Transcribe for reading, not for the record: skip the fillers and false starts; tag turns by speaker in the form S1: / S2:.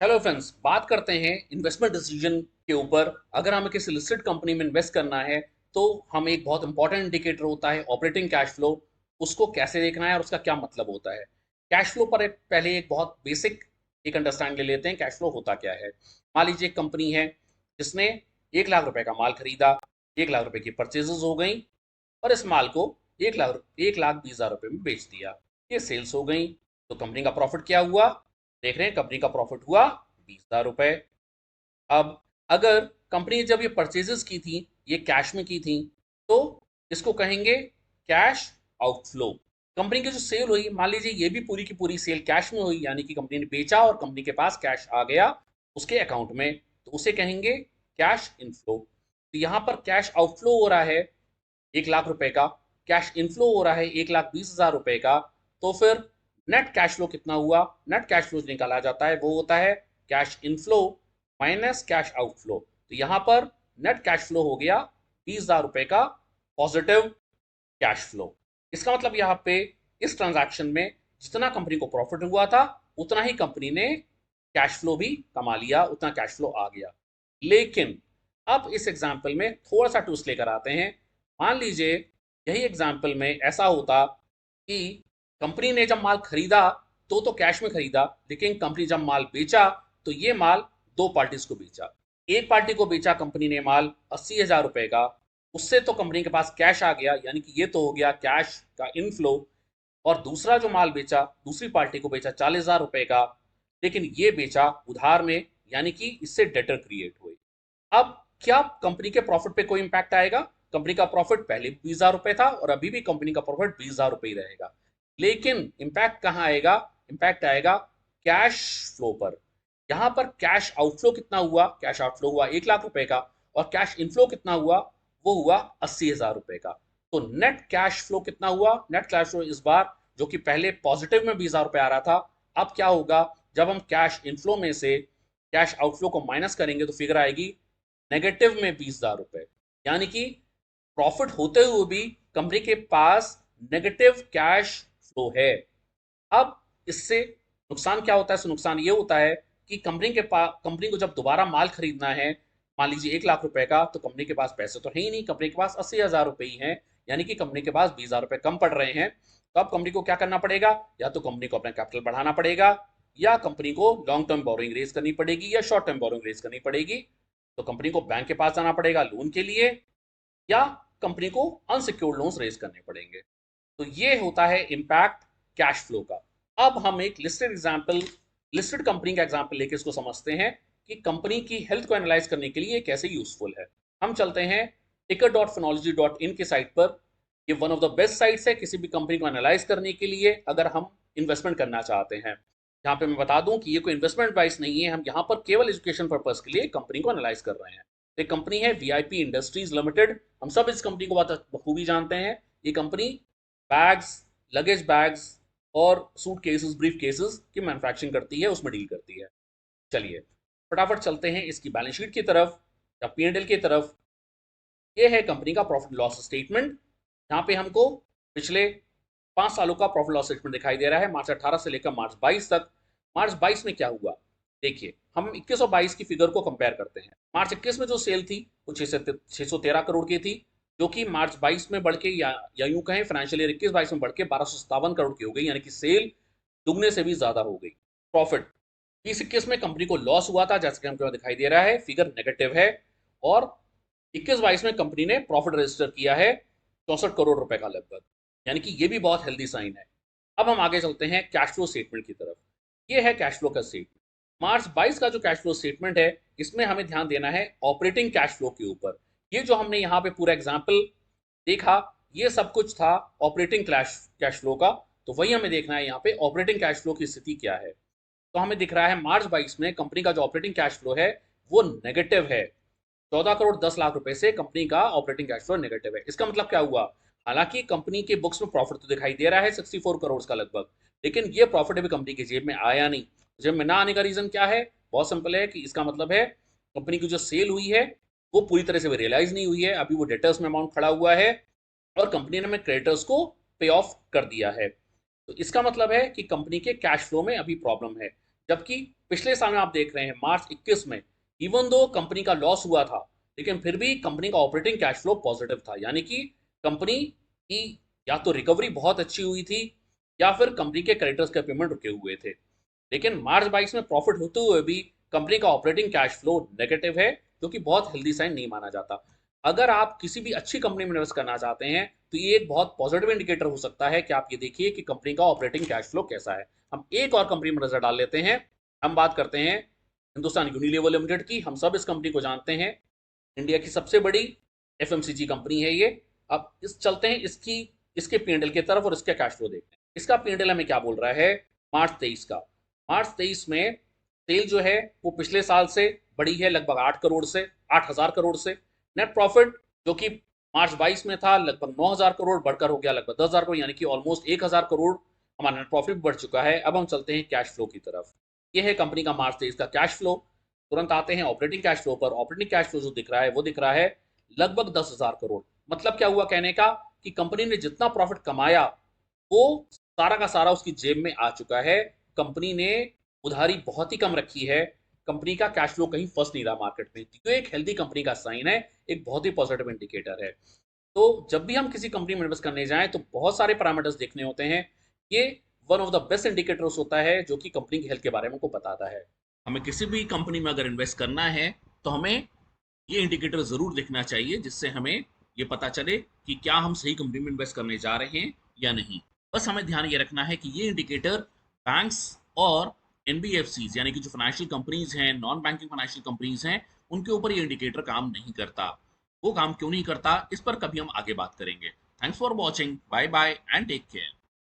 S1: Hello friends, बात करते हैं इन्वेस्टमेंट डिसीजन के ऊपर। अगर हमें किसी लिस्टेड कंपनी में इन्वेस्ट करना है तो हमें एक बहुत इंपॉर्टेंट इंडिकेटर होता है ऑपरेटिंग कैश फ्लो। उसको कैसे देखना है और उसका क्या मतलब होता है। कैश फ्लो पर पहले एक बहुत बेसिक एक अंडरस्टैंड ले लेते हैं कैश फ्लो होता क्या है। मान लीजिए एक कंपनी है जिसने 1 लाख रुपए का माल खरीदा, 1 लाख रुपए की परचेजेस हो गई और इस माल को 1 लाख 20 हजार रुपए में बेच दिया। ये सेल्स हो गई। तो कंपनी का प्रॉफिट क्या हुआ? देख रहे हैं, कंपनी का प्रॉफिट हुआ 20 हजार रुपए। अब अगर कंपनी ने जब ये परचेजेस की थी, ये कैश में की थी, तो इसको कहेंगे कैश आउटफ्लो। कंपनी की जो सेल हुई, मान लीजिए ये भी पूरी की पूरी सेल कैश में हुई, यानी कि कंपनी ने बेचा और कंपनी के पास कैश आ गया उसके अकाउंट में, तो उसे कहेंगे कैश इनफ्लो। तो यहां पर कैश आउटफ्लो हो रहा है 1 लाख रुपए का, कैश इनफ्लो हो रहा है 1 लाख 20 हजार रुपए का। तो फिर नेट कैश फ्लो कितना हुआ? नेट कैश फ्लो निकाला जाता है, वो होता है cash inflow minus cash outflow. तो यहां पर नेट कैश फ्लो हो गया 20 हजार रुपए का पॉजिटिव कैश फ्लो। इसका मतलब यहाँ पे इस ट्रांजैक्शन में जितना कंपनी को प्रॉफिट हुआ था उतना ही कंपनी ने कैश फ्लो भी कमा लिया, उतना कैश फ्लो आ गया। लेकिन अब इस एग्जाम्पल में थोड़ा सा ट्विस्ट लेकर आते हैं। मान लीजिए यही एग्जाम्पल में ऐसा होता कि कंपनी ने जब माल खरीदा तो कैश में खरीदा, लेकिन कंपनी जब माल बेचा तो ये माल दो पार्टीज को बेचा। एक पार्टी को बेचा कंपनी ने माल 80 हजार रुपए का, उससे तो कंपनी के पास कैश आ गया, यानी कि ये तो हो गया कैश का इनफ्लो। और दूसरा जो माल बेचा, दूसरी पार्टी को बेचा 40 हजार रुपए का, लेकिन ये बेचा उधार में, यानी कि इससे डेटर क्रिएट हुए। अब क्या कंपनी के प्रॉफिट पे कोई इंपैक्ट आएगा? कंपनी का प्रॉफिट पहले 20 हजार रुपए था और अभी भी कंपनी का प्रॉफिट 20 हजार रुपए ही रहेगा। लेकिन इंपैक्ट कहाँ आएगा? इंपैक्ट आएगा कैश फ्लो पर। यहां पर कैश आउटफ्लो कितना हुआ? कैश आउटफ्लो हुआ 1 लाख रुपए का, और कैश इनफ्लो कितना हुआ? वो हुआ 80 हजार रुपए का। तो नेट कैश फ्लो कितना हुआ? नेट कैश फ्लो इस बार, जो कि पहले पॉजिटिव में 20 हजार रुपए आ रहा था, अब क्या होगा? जब हम कैश इनफ्लो में से कैश आउटफ्लो को माइनस करेंगे तो फिगर आएगी नेगेटिव में 20 हजार रुपए। यानी कि प्रॉफिट होते हुए भी कंपनी के पास नेगेटिव कैश फ्लो है। अब इससे नुकसान क्या होता है? इससे नुकसान ये होता है कि कंपनी के पास, कंपनी को जब दोबारा माल खरीदना है, मान लीजिए 1 लाख रुपए का, तो कंपनी के पास पैसे तो है ही नहीं, कंपनी के पास 80 हजार रुपए ही हैं, यानी कि कंपनी के पास 20 हजार रुपए कम पड़ रहे हैं। तो अब कंपनी को क्या करना पड़ेगा? या तो कंपनी को अपना कैपिटल बढ़ाना पड़ेगा, या कंपनी को लॉन्ग टर्म बोरोइंग रेज करनी पड़ेगी, या शॉर्ट टर्म बोरोइंग रेज करनी पड़ेगी। तो कंपनी को बैंक के पास जाना पड़ेगा लोन के लिए, या कंपनी को अनसिक्योर्ड लोन्स रेज करने पड़ेंगे। तो ये होता है इम्पैक्ट कैश फ्लो का। अब हम एक लिस्टेड एग्जांपल, लिस्टेड कंपनी का एग्जांपल लेके इसको समझते हैं कि कंपनी की हेल्थ को एनालाइज करने के लिए ये कैसे यूजफुल है। हम चलते हैं ticker.phonology.in की साइट पर। ये one of the best sites है किसी भी कंपनी को एनालाइज करने के लिए अगर हम इन्वेस्टमेंट करना चाहते हैं। यहाँ पे मैं बता दूं कि ये कोई इन्वेस्टमेंट एडवाइस नहीं है, हम यहाँ पर केवल एजुकेशन पर्पज के लिए कंपनी को एनालाइज कर रहे हैं। एक कंपनी है वीआईपी इंडस्ट्रीज लिमिटेड। हम सब इस कंपनी को बहुत बखूबी जानते हैं। ये कंपनी बैग्स, लगेज बैग्स और सूट केसेस, ब्रीफ केसेस की मैन्युफैक्चरिंग करती है, उसमें डील करती है। चलिए फटाफट चलते हैं इसकी बैलेंस शीट की तरफ या पीएनएल की तरफ। ये है कंपनी का प्रॉफिट लॉस स्टेटमेंट। यहाँ पे हमको पिछले 5 सालों का प्रॉफिट लॉस स्टेटमेंट दिखाई दे रहा है, मार्च 18 से लेकर मार्च 22 तक। मार्च 22 में क्या हुआ? देखिए, हम 21 और 22 की फिगर को कंपेयर करते हैं। मार्च 21 में जो सेल थी वो 613 करोड़ की थी, जो कि मार्च 22 में बढ़ के, या यूं कहें फाइनेंशियल ईयर 21-22 में बढ़ के 1257 करोड़ की हो गई, यानी कि सेल दुगने से भी ज्यादा हो गई। प्रॉफिट 20-21 में कंपनी को लॉस हुआ था, जैसे कि हमको दिखाई दे रहा है, फिगर नेगेटिव है। और 21-22 में कंपनी ने प्रॉफिट रजिस्टर किया है 64 करोड़ रुपए का लगभग, यानी कि ये भी बहुत हेल्दी साइन है। अब हम आगे चलते हैं कैश फ्लो स्टेटमेंट की तरफ। ये है कैश फ्लो का स्टेटमेंट। मार्च 22 का जो कैश फ्लो स्टेटमेंट है, इसमें हमें ध्यान देना है ऑपरेटिंग कैश फ्लो के ऊपर। ये जो हमने यहाँ पे पूरा एग्जाम्पल देखा, ये सब कुछ था ऑपरेटिंग कैश कैश फ्लो का। तो वही हमें देखना है यहाँ पे ऑपरेटिंग कैश फ्लो की स्थिति क्या है। तो हमें दिख रहा है मार्च 22 में कंपनी का जो ऑपरेटिंग कैश फ्लो है वो नेगेटिव है। 14 करोड़ 10 लाख रुपए से कंपनी का ऑपरेटिंग कैश फ्लो नेगेटिव है। इसका मतलब क्या हुआ? हालांकि कंपनी के बुक्स में प्रॉफिट तो दिखाई दे रहा है 64 करोड़ का लगभग, लेकिन ये प्रॉफिट अभी कंपनी की जेब में आया नहीं। जेब में ना आने का रीजन क्या है? बहुत सिंपल है कि इसका मतलब है कंपनी की जो सेल हुई है वो पूरी तरह से रियलाइज नहीं हुई है, अभी वो डेटर्स में अमाउंट खड़ा हुआ है, और कंपनी ने क्रेडिटर्स को पे ऑफ कर दिया है। तो इसका मतलब है कि कंपनी के कैश फ्लो में अभी प्रॉब्लम है, जबकि पिछले साल में आप देख रहे हैं मार्च 21 में, इवन दो कंपनी का लॉस हुआ था, लेकिन फिर भी कंपनी का ऑपरेटिंग कैश फ्लो पॉजिटिव था, यानी कि कंपनी की या तो रिकवरी बहुत अच्छी हुई थी या फिर कंपनी के क्रेडिटर्स के पेमेंट रुके हुए थे। लेकिन मार्च 22 में प्रॉफिट होते हुए भी कंपनी का ऑपरेटिंग कैश फ्लो नेगेटिव है, जो कि बहुत हेल्दी साइन नहीं माना जाता। अगर आप किसी भी अच्छी कंपनी में इन्वेस्ट करना चाहते हैं तो ये एक बहुत पॉजिटिव इंडिकेटर हो सकता है कि आप ये देखिए कि कंपनी का ऑपरेटिंग कैश फ्लो कैसा है। हम एक और कंपनी में नजर डाल लेते हैं। हम बात करते हैं हिंदुस्तान यूनिलीवर लिमिटेड की। हम सब इस कंपनी को जानते हैं, इंडिया की सबसे बड़ी एफएमसीजी कंपनी है ये। अब इस चलते हैं इसकी इसके पीएनएल की तरफ और इसके कैश फ्लो देखते हैं। इसका पीएनएल हमें क्या बोल रहा है मार्च 23 का। मार्च 23 में सेल जो है वो पिछले साल से बढ़ी है लगभग 8 करोड़ से 8,000 करोड़ से। नेट प्रॉफिट जो कि मार्च 22 में था लगभग 9,000 करोड़ बढ़कर हो गया लगभग 10,000 करोड़, यानी कि ऑलमोस्ट 1,000 करोड़ हमारा नेट प्रॉफिट बढ़ चुका है। अब हम चलते हैं कैश फ्लो की तरफ। यह है कंपनी का मार्च 23 का कैश फ्लो। तुरंत आते हैं ऑपरेटिंग कैश फ्लो पर। ऑपरेटिंग कैश फ्लो जो दिख रहा है वो दिख रहा है लगभग 10,000 करोड़। मतलब क्या हुआ कहने का कि कंपनी ने जितना प्रॉफिट कमाया वो सारा का सारा उसकी जेब में आ चुका है। कंपनी ने उधारी बहुत ही कम रखी है। कंपनी का कैश फ्लो कहीं फंस नहीं रहा मार्केट में, तो एक हेल्दी कंपनी का साइन है, एक बहुत ही पॉजिटिव इंडिकेटर है। तो जब भी हम किसी कंपनी में इन्वेस्ट करने जाएं तो बहुत सारे पैरामीटर्स देखने होते हैं। ये one of the best indicators होता है जो कि कंपनी की हेल्थ के बारे में को बताता है। हमें किसी भी कंपनी में अगर इन्वेस्ट करना है तो हमें ये इंडिकेटर जरूर देखना चाहिए, जिससे हमें ये पता चले कि क्या हम सही कंपनी में इन्वेस्ट करने जा रहे हैं या नहीं। बस हमें ध्यान ये रखना है कि ये इंडिकेटर बैंक्स और एनबीएफसीज यानी कि जो फाइनेंशियल कंपनीज हैं, नॉन बैंकिंग फाइनेंशियल कंपनीज हैं, उनके ऊपर ये इंडिकेटर काम नहीं करता। वो काम क्यों नहीं करता इस पर कभी हम आगे बात करेंगे। Thanks for watching, bye bye and take care.